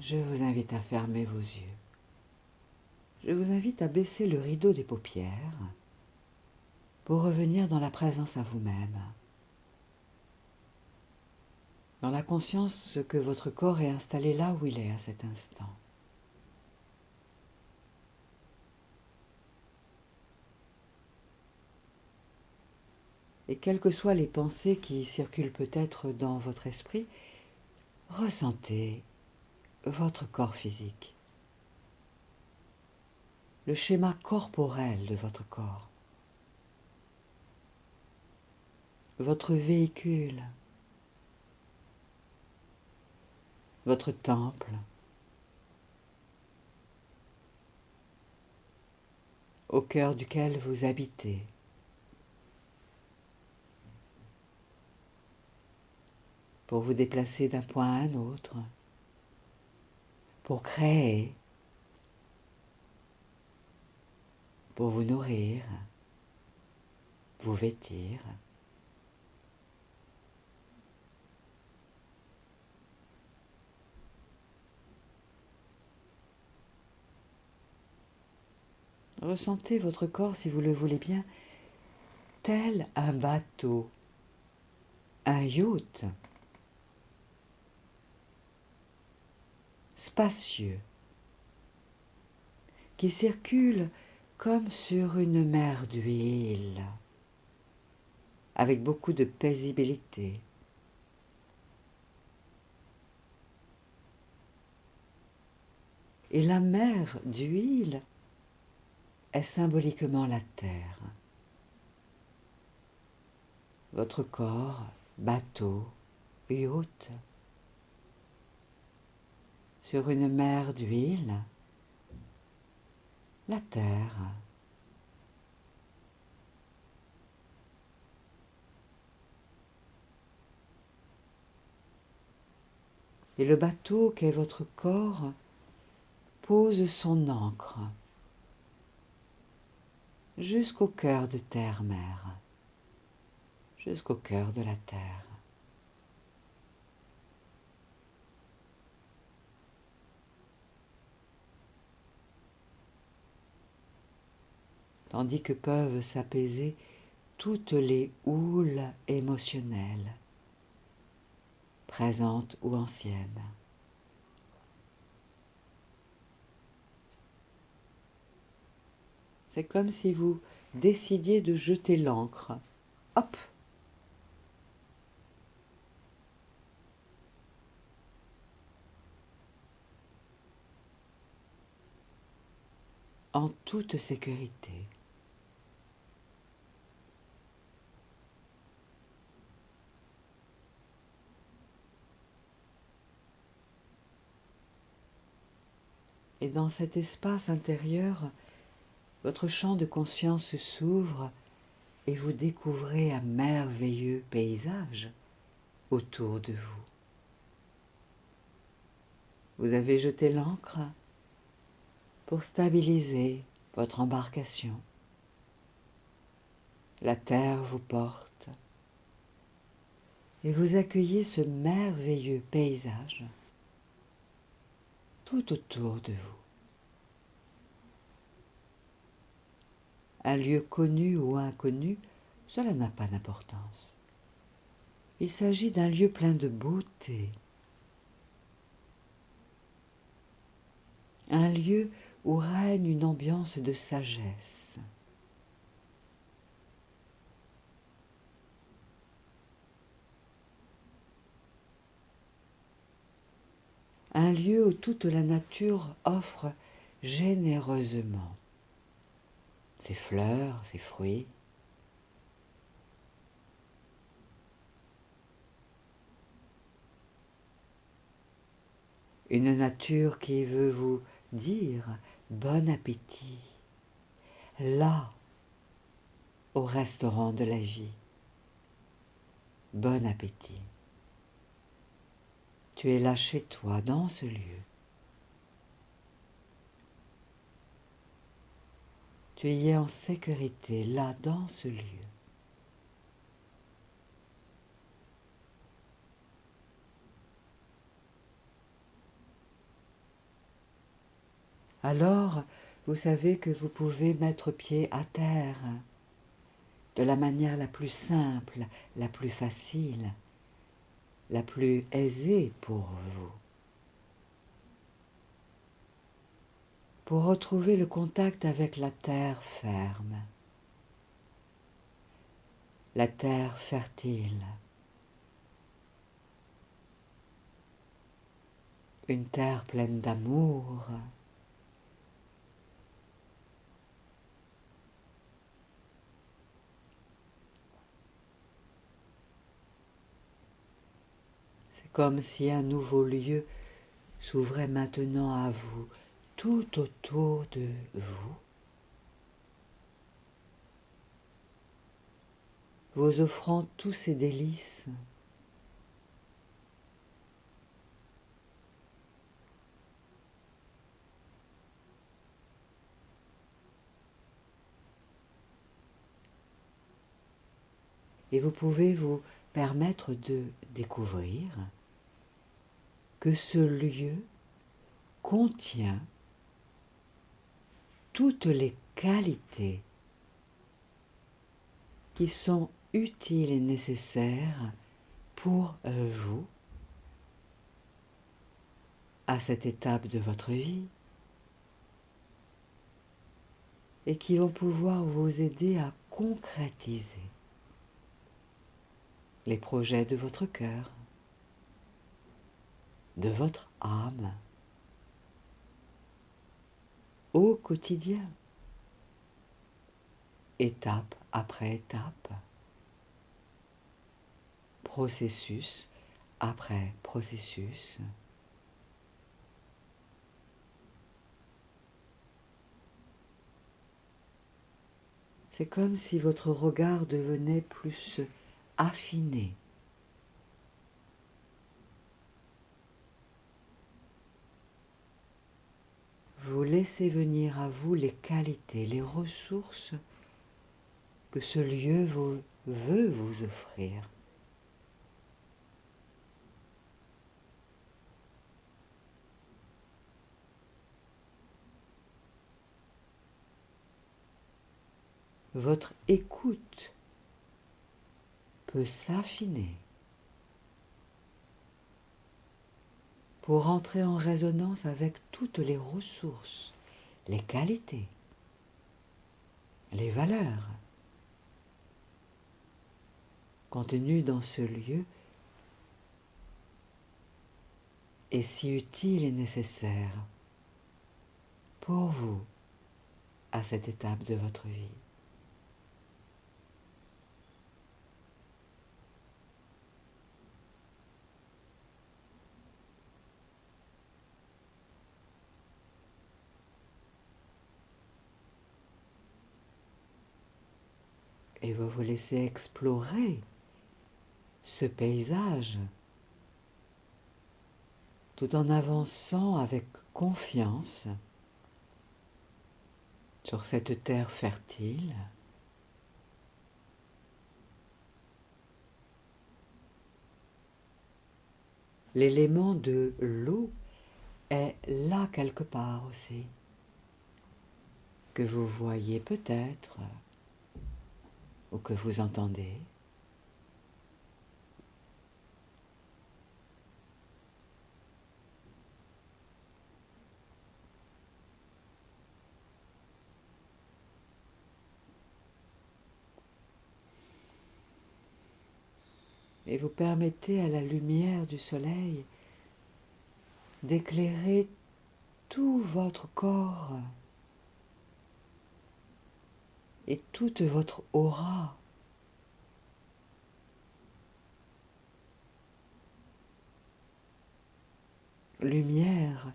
je vous invite à fermer vos yeux. Je vous invite à baisser le rideau des paupières pour revenir dans la présence à vous-même, dans la conscience que votre corps est installé là où il est à cet instant. Et quelles que soient les pensées qui circulent peut-être dans votre esprit, ressentez votre corps physique, le schéma corporel de votre corps, votre véhicule, votre temple, au cœur duquel vous habitez. Pour vous déplacer d'un point à un autre, pour créer, pour vous nourrir, vous vêtir. Ressentez votre corps, si vous le voulez bien, tel un bateau, un yacht, spacieux, qui circule comme sur une mer d'huile, avec beaucoup de paisibilité. Et la mer d'huile est symboliquement la terre. Votre corps, bateau, yacht, sur une mer d'huile, la terre. Et le bateau qu'est votre corps pose son ancre jusqu'au cœur de terre-mer, jusqu'au cœur de la terre. Tandis que peuvent s'apaiser toutes les houles émotionnelles, présentes ou anciennes. C'est comme si vous décidiez de jeter l'ancre. Hop! En toute sécurité. Et dans cet espace intérieur, votre champ de conscience s'ouvre et vous découvrez un merveilleux paysage autour de vous. Vous avez jeté l'ancre pour stabiliser votre embarcation. La terre vous porte et vous accueillez ce merveilleux paysage tout autour de vous. Un lieu connu ou inconnu, cela n'a pas d'importance. Il s'agit d'un lieu plein de beauté. Un lieu où règne une ambiance de sagesse. Un lieu où toute la nature offre généreusement ses fleurs, ses fruits. Une nature qui veut vous dire bon appétit, là, au restaurant de la vie. Bon appétit. Tu es là chez toi, dans ce lieu. Tu y es en sécurité, là, dans ce lieu. Alors, vous savez que vous pouvez mettre pied à terre de la manière la plus simple, la plus facile, la plus aisée pour vous. Pour retrouver le contact avec la terre ferme, la terre fertile, une terre pleine d'amour, c'est comme si un nouveau lieu s'ouvrait maintenant à vous, tout autour de vous, vous offrant tous ces délices. Et vous pouvez vous permettre de découvrir que ce lieu contient toutes les qualités qui sont utiles et nécessaires pour vous à cette étape de votre vie et qui vont pouvoir vous aider à concrétiser les projets de votre cœur, de votre âme, au quotidien, étape après étape, processus après processus. C'est comme si votre regard devenait plus affiné. Vous laissez venir à vous les qualités, les ressources que ce lieu veut vous offrir. Votre écoute peut s'affiner pour entrer en résonance avec toutes les ressources, les qualités, les valeurs contenues dans ce lieu et si utiles et nécessaires pour vous à cette étape de votre vie. Et vous vous laissez explorer ce paysage tout en avançant avec confiance sur cette terre fertile. L'élément de l'eau est là quelque part aussi, que vous voyez peut-être ou que vous entendez. Et vous permettez à la lumière du soleil d'éclairer tout votre corps et toute votre aura. Lumière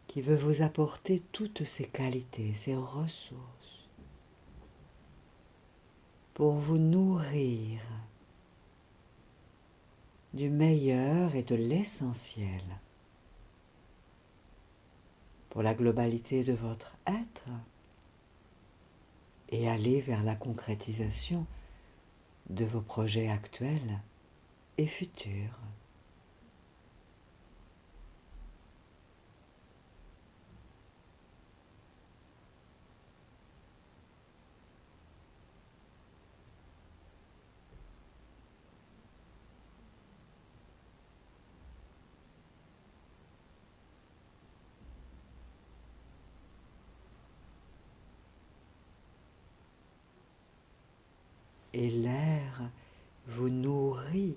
qui veut vous apporter toutes ces qualités, ces ressources, pour vous nourrir du meilleur et de l'essentiel pour la globalité de votre être et aller vers la concrétisation de vos projets actuels et futurs. l'air vous nourrit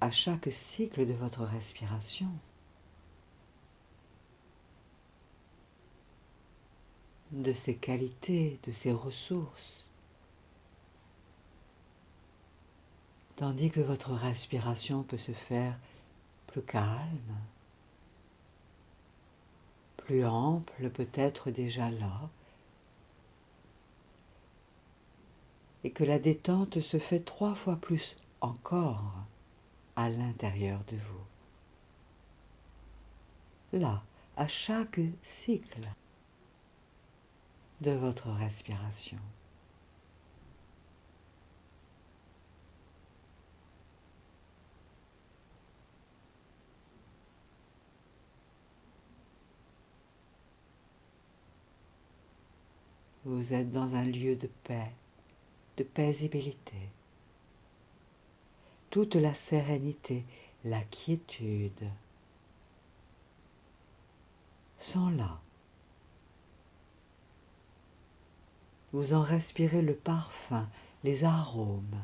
à chaque cycle de votre respiration. De ses qualités, de ses ressources. Tandis que votre respiration peut se faire plus calme, plus ample, peut-être déjà là, et que la détente se fait 3 fois plus encore à l'intérieur de vous. Là, à chaque cycle de votre respiration. Vous êtes dans un lieu de paix, de paisibilité. Toute la sérénité, la quiétude sont là. Vous en respirez le parfum, les arômes.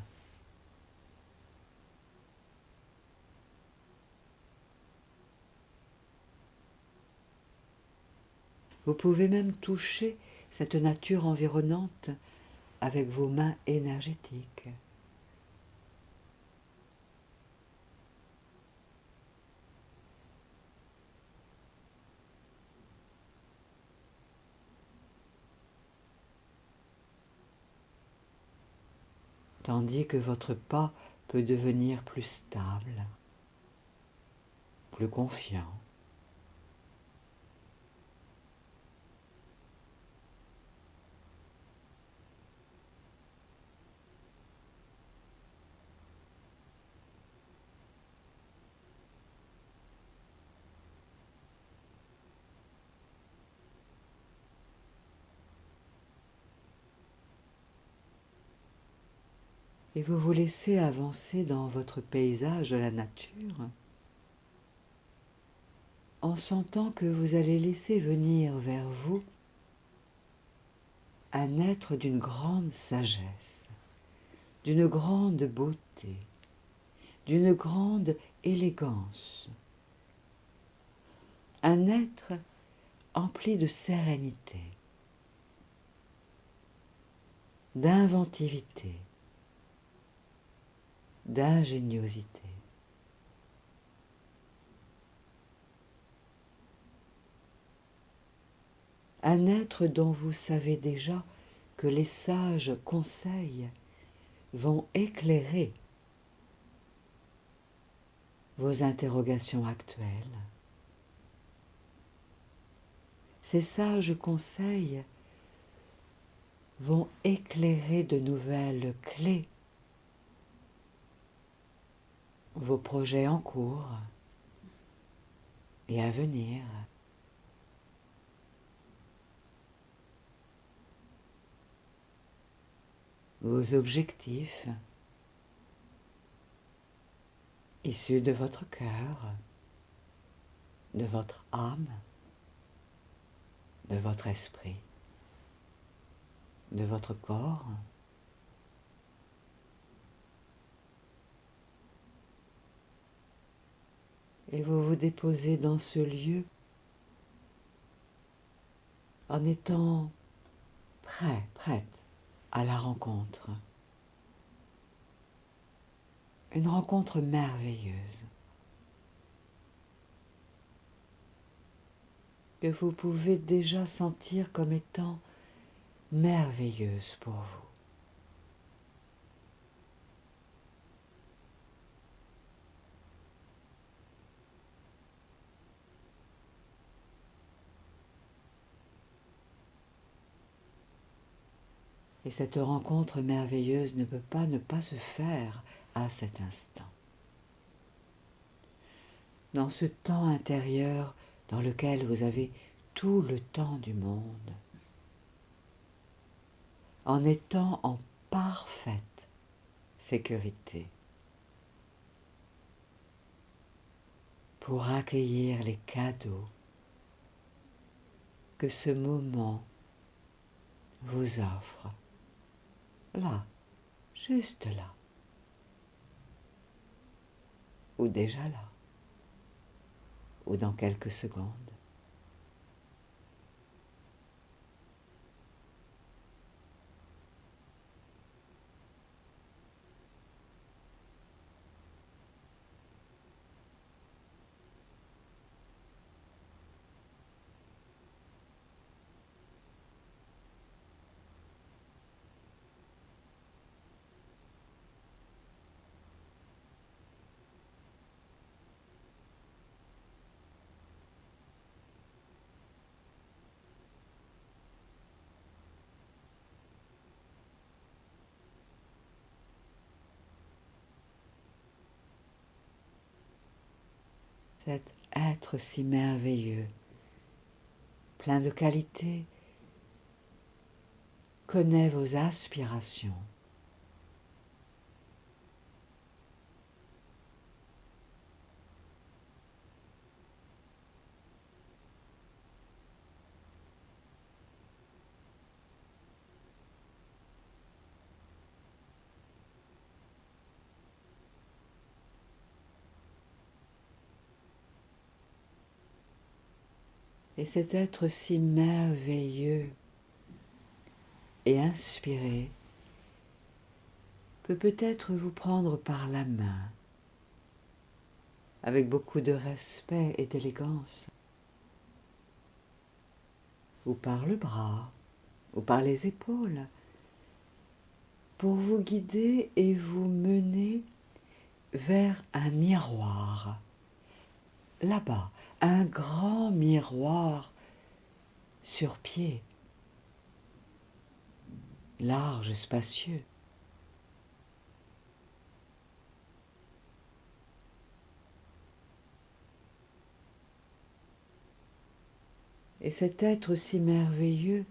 Vous pouvez même toucher cette nature environnante avec vos mains énergétiques. Tandis que votre pas peut devenir plus stable, plus confiant. Et vous vous laissez avancer dans votre paysage de la nature en sentant que vous allez laisser venir vers vous un être d'une grande sagesse, d'une grande beauté, d'une grande élégance. Un être empli de sérénité, d'inventivité, d'ingéniosité. Un être dont vous savez déjà que les sages conseils vont éclairer vos interrogations actuelles. Ces sages conseils vont éclairer de nouvelles clés vos projets en cours et à venir. Vos objectifs issus de votre cœur, de votre âme, de votre esprit, de votre corps. Et vous vous déposez dans ce lieu en étant prêt, prête à la rencontre. Une rencontre merveilleuse que vous pouvez déjà sentir comme étant merveilleuse pour vous. Et cette rencontre merveilleuse ne peut pas ne pas se faire à cet instant. Dans ce temps intérieur dans lequel vous avez tout le temps du monde, en étant en parfaite sécurité, pour accueillir les cadeaux que ce moment vous offre, là, juste là, ou déjà là, ou dans quelques secondes. Cet être si merveilleux, plein de qualités, connaît vos aspirations. Et cet être si merveilleux et inspiré peut peut-être vous prendre par la main, avec beaucoup de respect et d'élégance, ou par le bras, ou par les épaules, pour vous guider et vous mener vers un miroir. Là-bas, un grand miroir sur pied, large, spacieux. Et cet être si merveilleux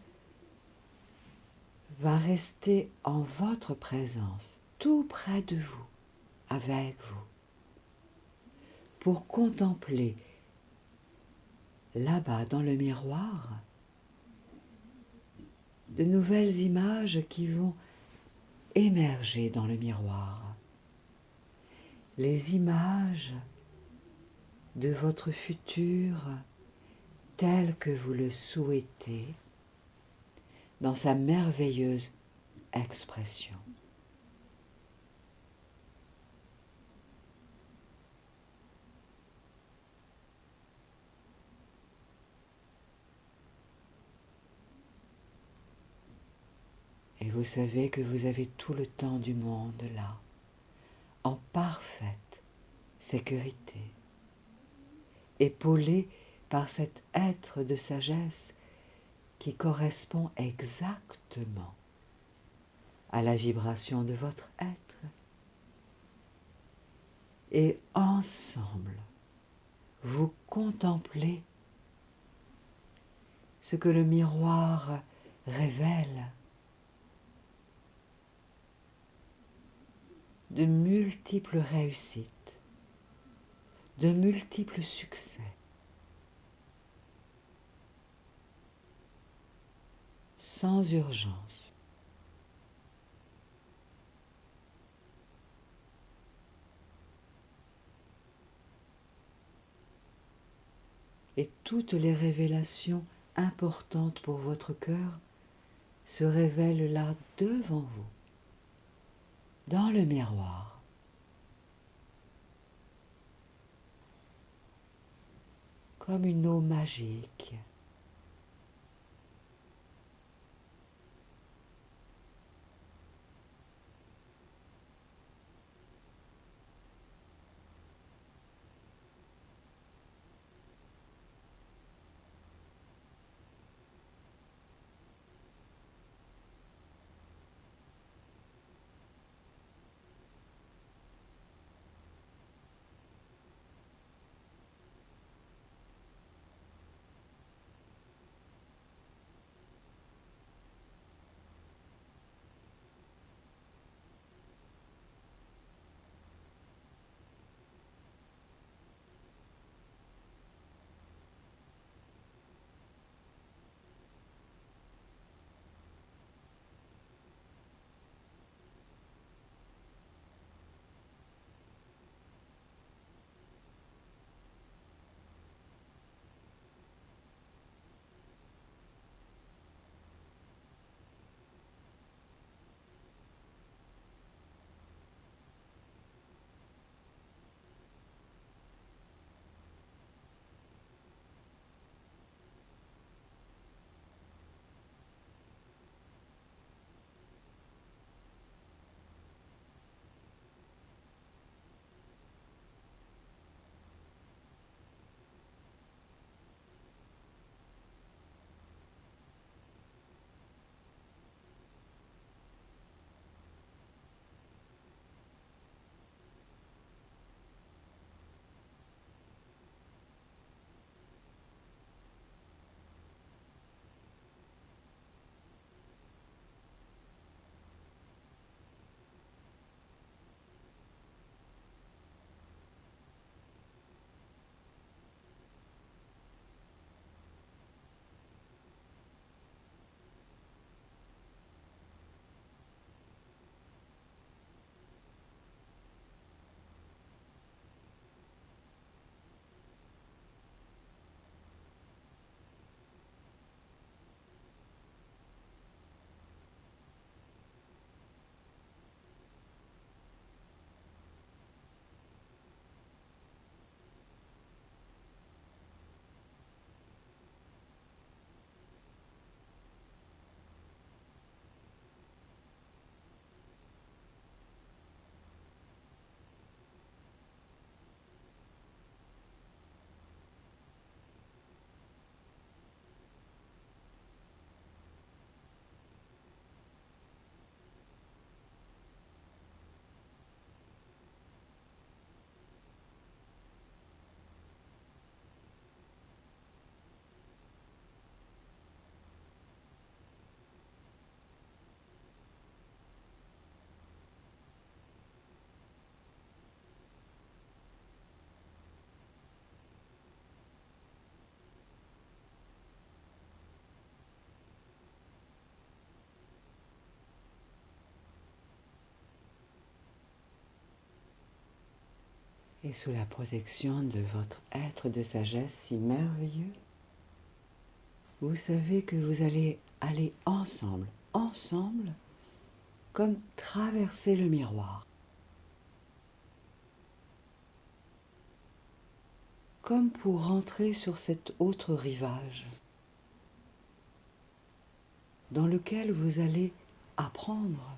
va rester en votre présence, tout près de vous, avec vous, pour contempler là-bas dans le miroir de nouvelles images qui vont émerger dans le miroir. Les images de votre futur tel que vous le souhaitez dans sa merveilleuse expression. Et vous savez que vous avez tout le temps du monde là, en parfaite sécurité, épaulé par cet être de sagesse qui correspond exactement à la vibration de votre être. Et ensemble, vous contemplez ce que le miroir révèle, de multiples réussites, de multiples succès, sans urgence. Et toutes les révélations importantes pour votre cœur se révèlent là devant vous, dans le miroir. Comme une eau magique. Et sous la protection de votre être de sagesse si merveilleux, vous savez que vous allez aller ensemble, comme traverser le miroir, comme pour rentrer sur cet autre rivage, dans lequel vous allez apprendre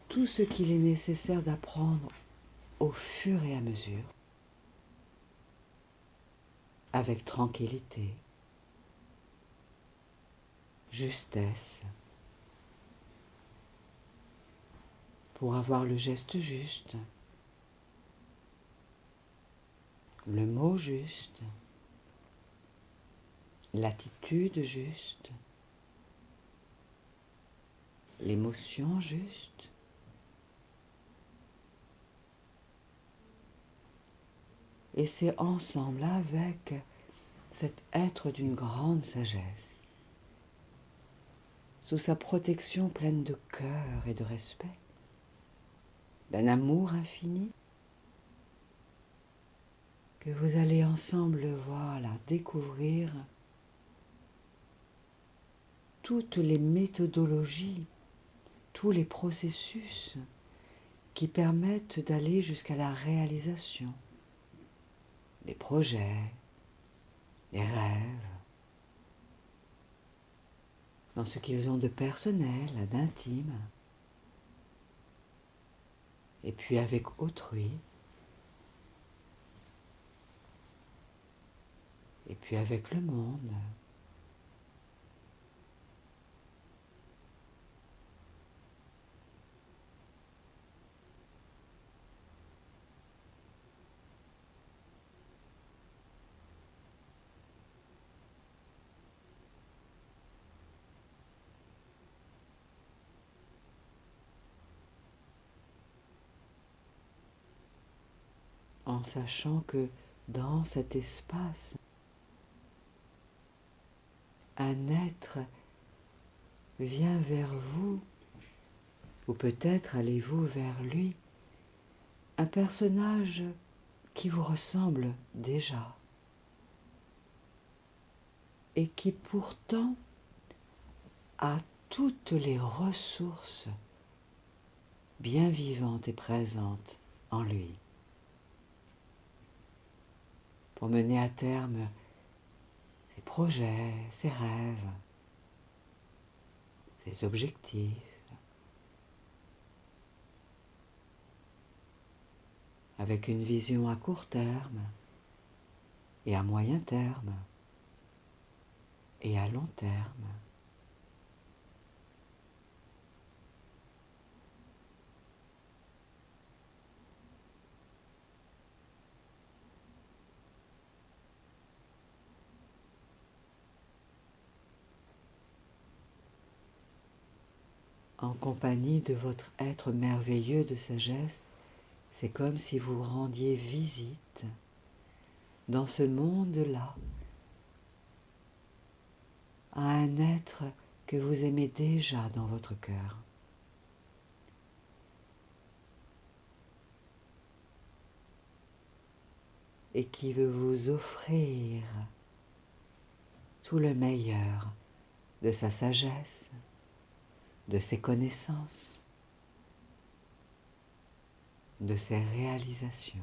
tout ce qu'il est nécessaire d'apprendre au fur et à mesure, avec tranquillité, justesse, pour avoir le geste juste, le mot juste, l'attitude juste, l'émotion juste. Et c'est ensemble avec cet être d'une grande sagesse, sous sa protection pleine de cœur et de respect, d'un amour infini, que vous allez ensemble, voilà, découvrir toutes les méthodologies, tous les processus qui permettent d'aller jusqu'à la réalisation, les projets, les rêves, dans ce qu'ils ont de personnel, d'intime, et puis avec autrui, et puis avec le monde. En sachant que dans cet espace, un être vient vers vous, ou peut-être allez-vous vers lui, un personnage qui vous ressemble déjà, et qui pourtant a toutes les ressources bien vivantes et présentes en lui, pour mener à terme ses projets, ses rêves, ses objectifs, avec une vision à court terme et à moyen terme et à long terme. En compagnie de votre être merveilleux de sagesse, c'est comme si vous rendiez visite dans ce monde-là à un être que vous aimez déjà dans votre cœur. Et qui veut vous offrir tout le meilleur de sa sagesse, de ses connaissances, de ses réalisations.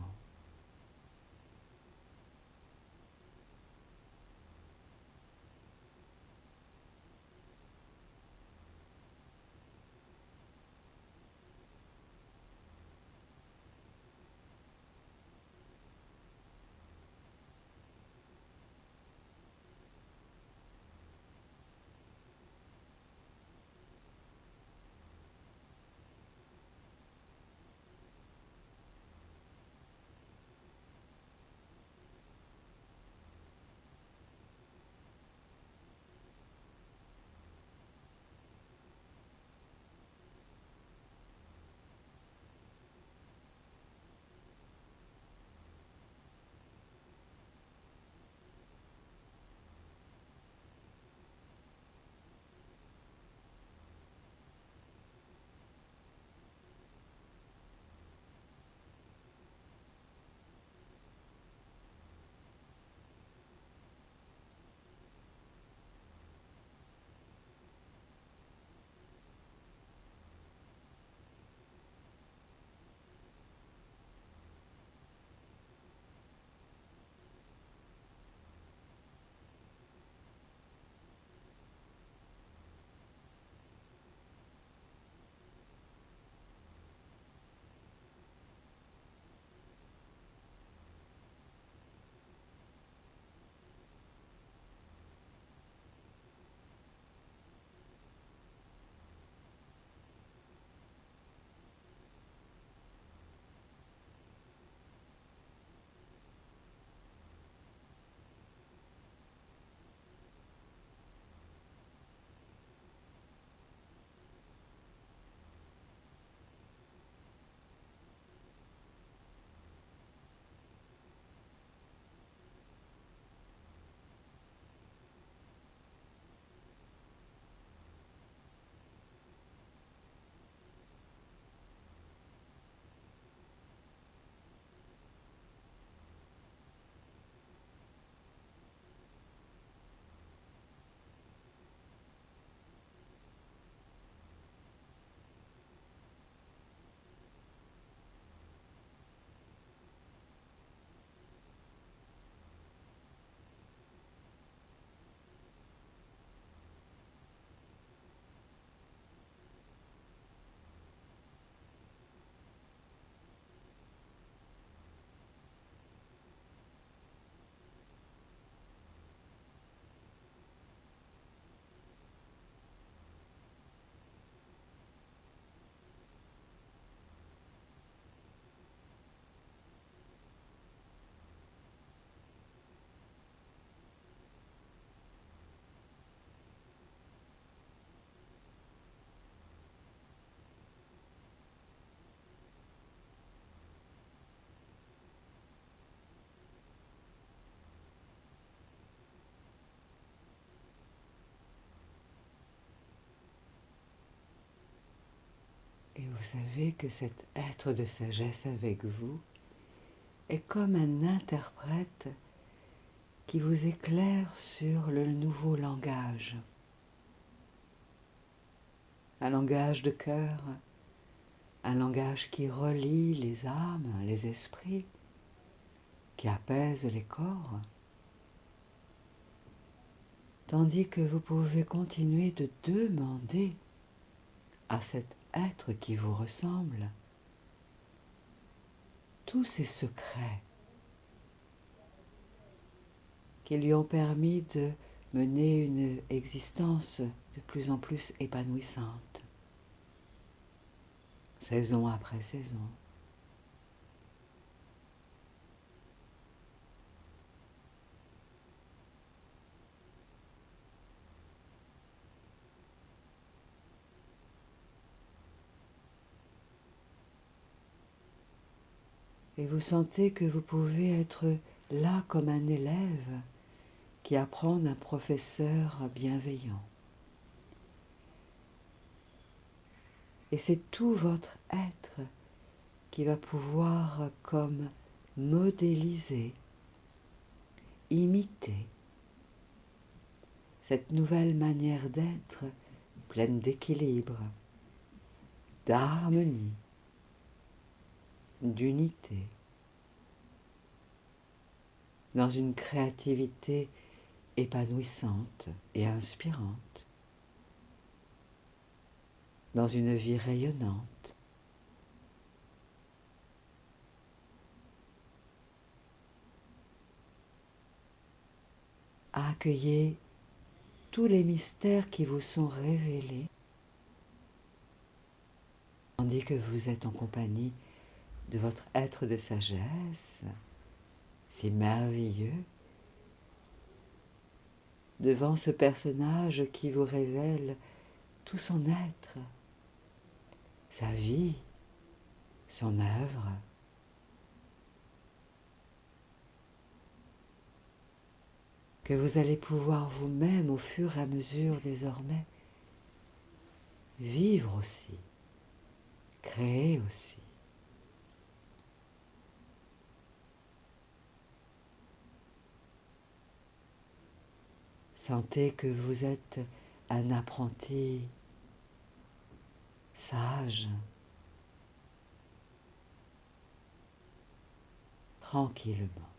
savez que cet être de sagesse avec vous est comme un interprète qui vous éclaire sur le nouveau langage. Un langage de cœur, un langage qui relie les âmes, les esprits, qui apaise les corps, tandis que vous pouvez continuer de demander à cet être qui vous ressemble tous ces secrets qui lui ont permis de mener une existence de plus en plus épanouissante, saison après saison. Et vous sentez que vous pouvez être là comme un élève qui apprend d'un professeur bienveillant. Et c'est tout votre être qui va pouvoir comme modéliser, imiter cette nouvelle manière d'être pleine d'équilibre, d'harmonie, d'unité, dans une créativité épanouissante et inspirante, dans une vie rayonnante. Accueillez tous les mystères qui vous sont révélés, tandis que vous êtes en compagnie de votre être de sagesse, si merveilleux, devant ce personnage qui vous révèle tout son être, sa vie, son œuvre. Que vous allez pouvoir vous-même, au fur et à mesure désormais, vivre aussi, créer aussi. Sentez que vous êtes un apprenti sage, tranquillement.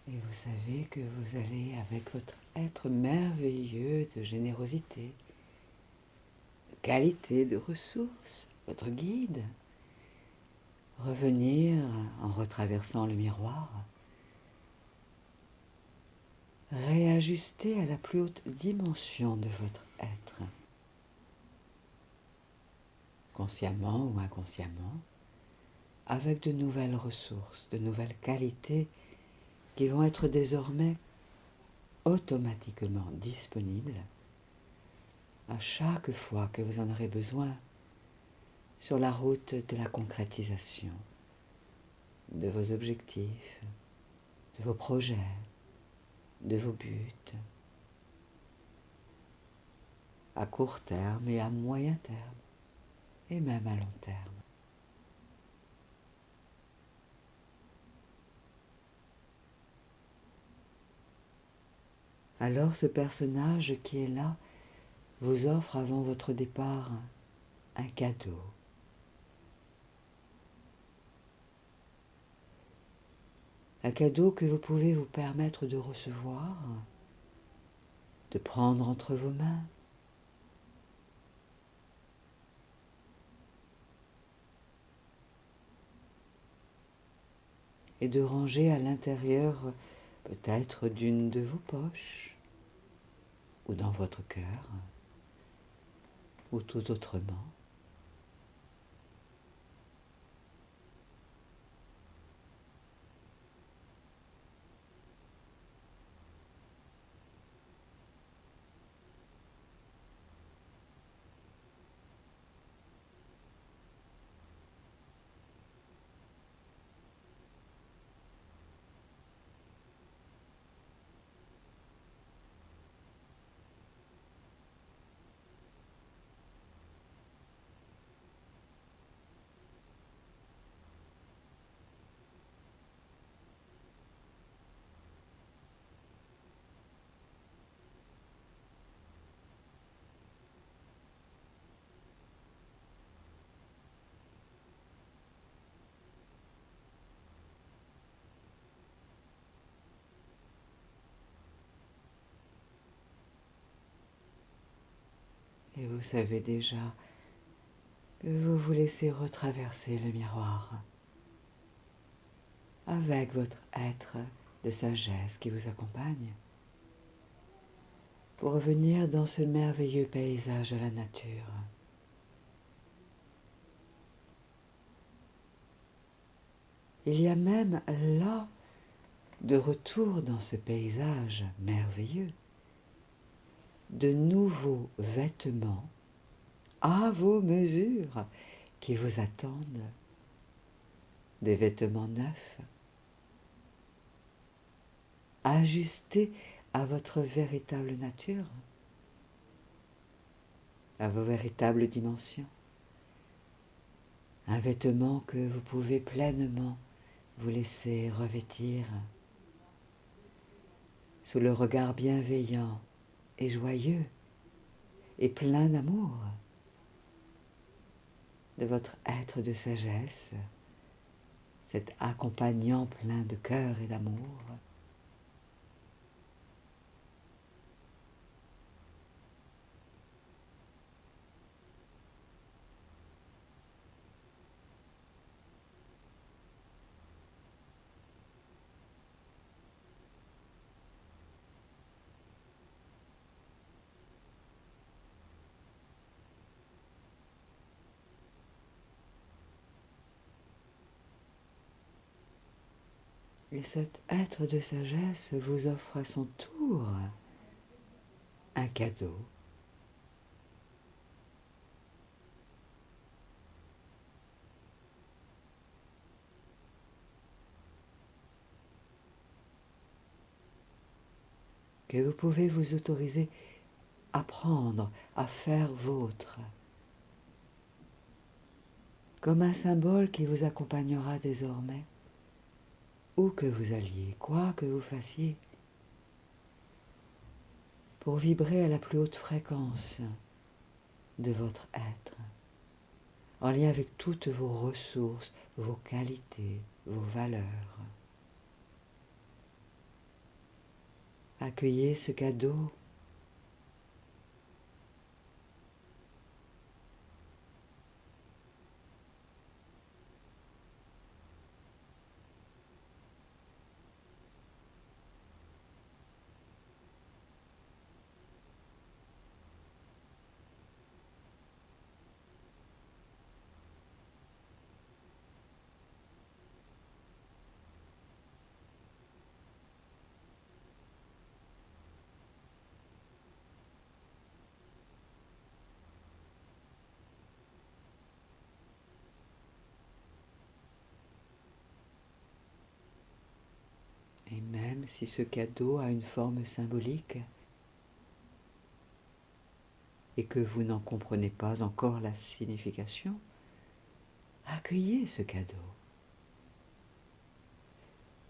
Et vous savez que vous allez, avec votre être merveilleux de générosité, de qualité, de ressources, votre guide, revenir en retraversant le miroir, réajuster à la plus haute dimension de votre être, consciemment ou inconsciemment, avec de nouvelles ressources, de nouvelles qualités qui vont être désormais automatiquement disponibles à chaque fois que vous en aurez besoin sur la route de la concrétisation de vos objectifs, de vos projets, de vos buts, à court terme et à moyen terme, et même à long terme. Alors ce personnage qui est là vous offre avant votre départ un cadeau. Un cadeau que vous pouvez vous permettre de recevoir, de prendre entre vos mains, et de ranger à l'intérieur peut-être d'une de vos poches, ou dans votre cœur, ou tout autrement. Et vous savez déjà que vous vous laissez retraverser le miroir avec votre être de sagesse qui vous accompagne pour revenir dans ce merveilleux paysage de la nature. Il y a même là, de retour dans ce paysage merveilleux, de nouveaux vêtements à vos mesures qui vous attendent, des vêtements neufs, ajustés à votre véritable nature, à vos véritables dimensions. Un vêtement que vous pouvez pleinement vous laisser revêtir sous le regard bienveillant et joyeux et plein d'amour de votre être de sagesse, cet accompagnant plein de cœur et d'amour. Et cet être de sagesse vous offre à son tour un cadeau. Que vous pouvez vous autoriser à prendre, à faire vôtre, comme un symbole qui vous accompagnera désormais, où que vous alliez, quoi que vous fassiez, pour vibrer à la plus haute fréquence de votre être, en lien avec toutes vos ressources, vos qualités, vos valeurs. Accueillez ce cadeau. Et même si ce cadeau a une forme symbolique et que vous n'en comprenez pas encore la signification, accueillez ce cadeau.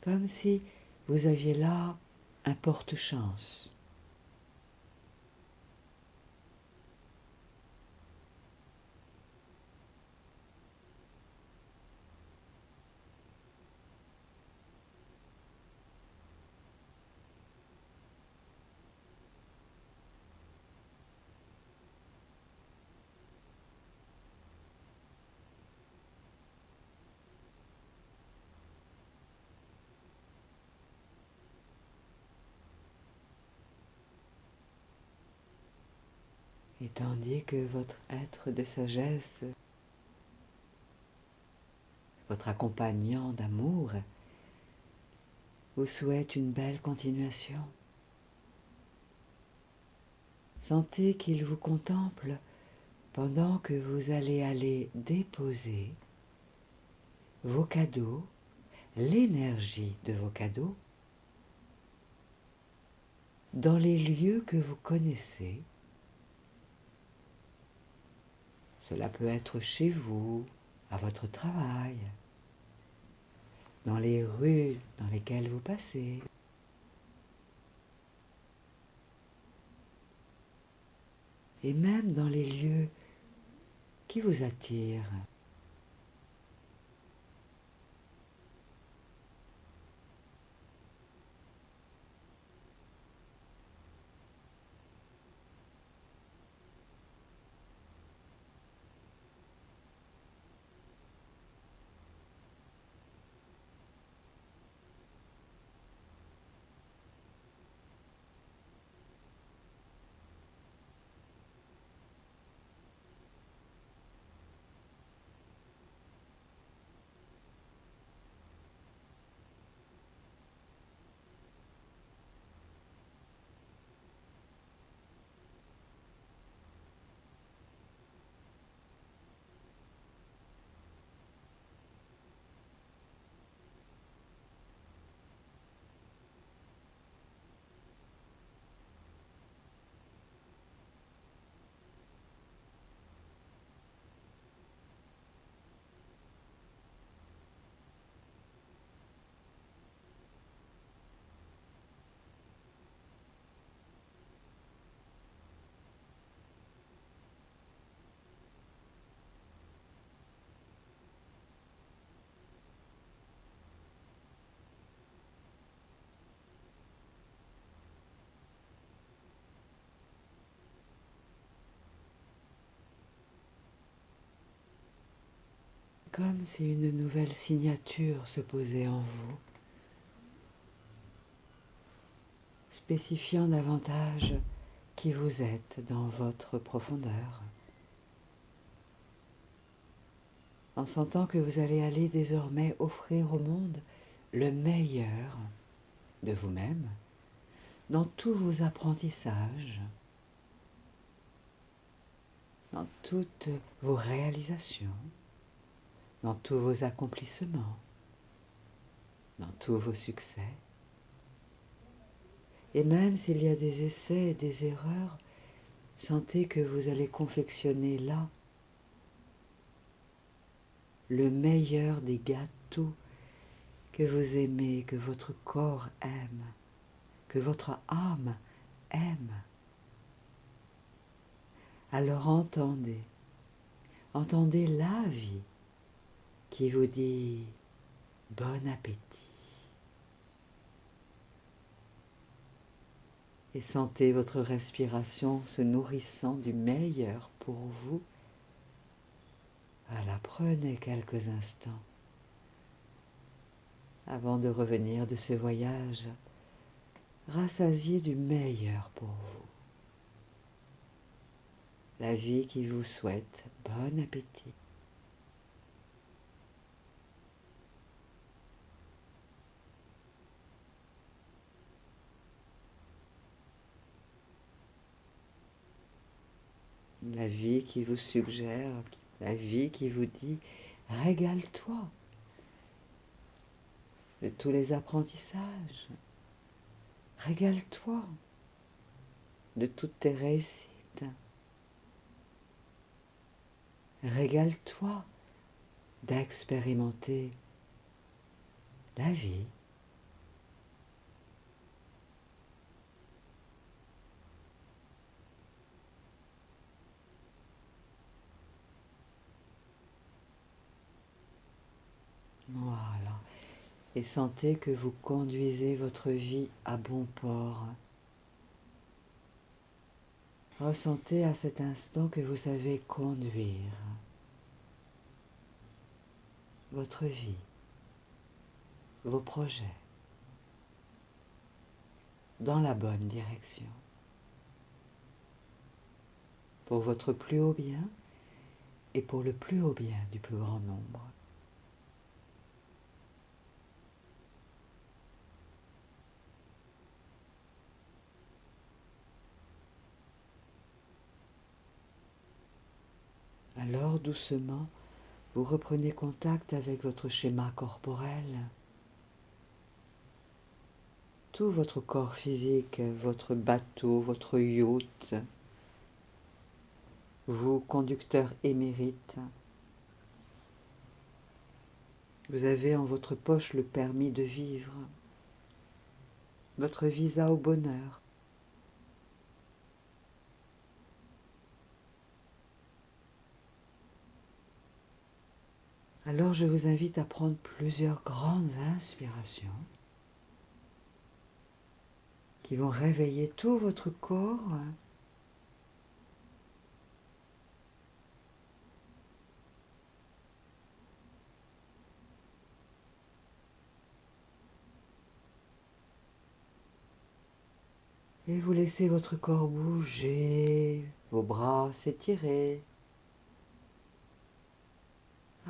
Comme si vous aviez là un porte-chance. Et tandis que votre être de sagesse, votre accompagnant d'amour, vous souhaite une belle continuation. Sentez qu'il vous contemple pendant que vous allez aller déposer vos cadeaux, l'énergie de vos cadeaux, dans les lieux que vous connaissez. Cela peut être chez vous, à votre travail, dans les rues dans lesquelles vous passez. Et même dans les lieux qui vous attirent. Comme si une nouvelle signature se posait en vous, spécifiant davantage qui vous êtes dans votre profondeur, en sentant que vous allez aller désormais offrir au monde le meilleur de vous-même dans tous vos apprentissages, dans toutes vos réalisations, dans tous vos accomplissements, dans tous vos succès. Et même s'il y a des essais et des erreurs, sentez que vous allez confectionner là le meilleur des gâteaux que vous aimez, que votre corps aime, que votre âme aime. Alors entendez la vie qui vous dit bon appétit. Et sentez votre respiration se nourrissant du meilleur pour vous. Voilà, prenez quelques instants avant de revenir de ce voyage, rassasié du meilleur pour vous. La vie qui vous souhaite bon appétit. La vie qui vous suggère, la vie qui vous dit « régale-toi » de tous les apprentissages. Régale-toi de toutes tes réussites. Régale-toi d'expérimenter la vie. Voilà. Et sentez que vous conduisez votre vie à bon port. Ressentez à cet instant que vous savez conduire votre vie, vos projets, dans la bonne direction, pour votre plus haut bien et pour le plus haut bien du plus grand nombre. Alors doucement, vous reprenez contact avec votre schéma corporel. Tout votre corps physique, votre bateau, votre yacht, vous, conducteur émérite, vous avez en votre poche le permis de vivre, votre visa au bonheur. Alors je vous invite à prendre plusieurs grandes inspirations qui vont réveiller tout votre corps. Et vous laissez votre corps bouger, vos bras s'étirer.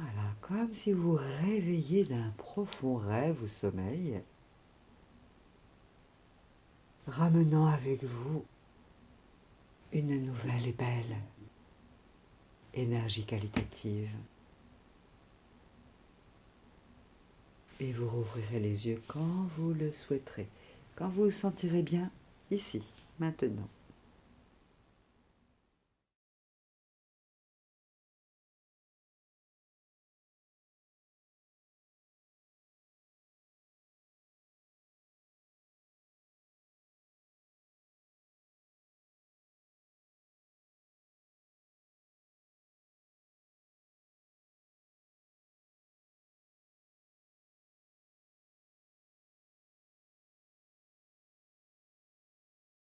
Voilà, comme si vous réveilliez d'un profond rêve ou sommeil, ramenant avec vous une nouvelle et belle énergie qualitative. Et vous rouvrirez les yeux quand vous le souhaiterez, quand vous vous sentirez bien ici, maintenant.